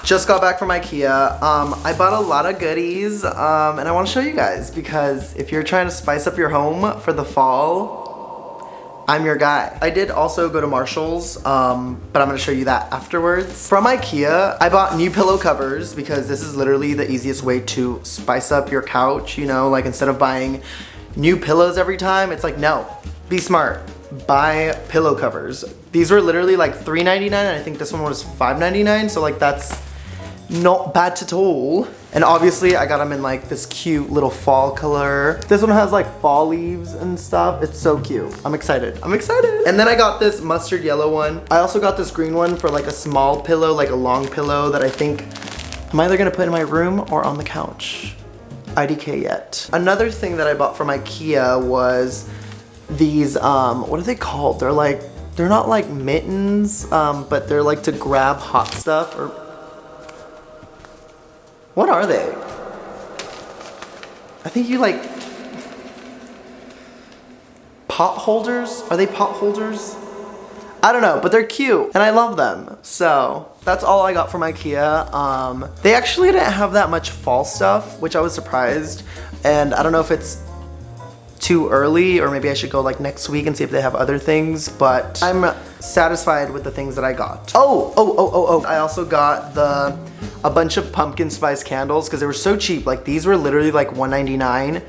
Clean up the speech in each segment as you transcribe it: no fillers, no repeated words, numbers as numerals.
Just got back from IKEA. I bought a lot of goodies, and I want to show you guys because if you're trying to spice up your home for the fall, I'm your guy. I did also go to Marshall's, but I'm gonna show you that afterwards. From IKEA, I bought new pillow covers because this is literally the easiest way to spice up your couch, you know, like instead of buying new pillows every time, it's like, no, be smart. Buy pillow covers. These were literally like $3.99 and I think this one was $5.99, so like that's not bad at all. And obviously I got them in like this cute little fall color. This one has like fall leaves and stuff. It's so cute. I'm excited. I'm excited. And then I got this mustard yellow one. I also got this green one for like a small pillow, like a long pillow that I think I'm either gonna put in my room or on the couch. IDK yet. Another thing that I bought from IKEA was these, what are they called? They're not like mittens, but they're like to grab hot stuff, or what are they? I think you like, pot holders? Are they pot holders? I don't know, but they're cute and I love them. So that's all I got from IKEA. They actually didn't have that much fall stuff, which I was surprised. And I don't know if it's too early or maybe I should go like next week and see if they have other things, but I'm satisfied with the things that I got. Oh, I also got a bunch of pumpkin spice candles because they were so cheap. Like these were literally like $1.99.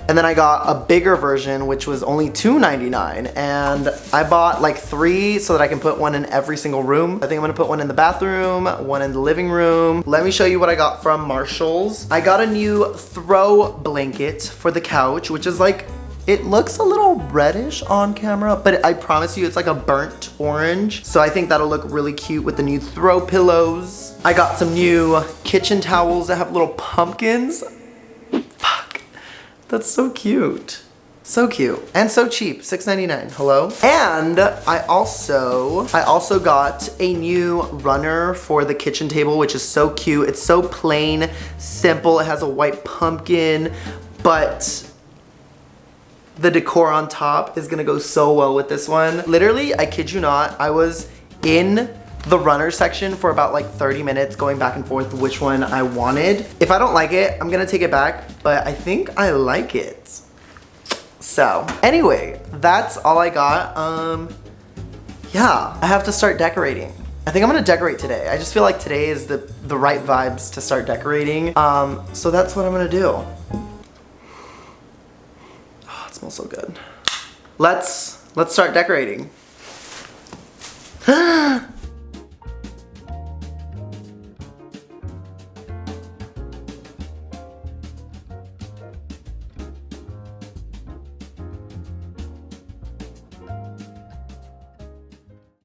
And then I got a bigger version, which was only $2.99. And I bought like 3 so that I can put one in every single room. I think I'm gonna put one in the bathroom, one in the living room. Let me show you what I got from Marshall's. I got a new throw blanket for the couch, which is like, it looks a little reddish on camera, but I promise you it's like a burnt orange. So I think that'll look really cute with the new throw pillows. I got some new kitchen towels that have little pumpkins. That's so cute. So cute. And so cheap, $6.99, hello? And I also got a new runner for the kitchen table, which is so cute. It's so plain, simple. It has a white pumpkin, but the decor on top is gonna go so well with this one. Literally, I kid you not, I was in the runner section for about like 30 minutes going back and forth which one I wanted. If I don't like it, I'm gonna take it back, but I think I like it. So anyway, that's all I got. Yeah, I have to start decorating. I think I'm gonna decorate today. I just feel like today is the right vibes to start decorating. So that's what I'm gonna do. Oh, it smells so good. Let's start decorating.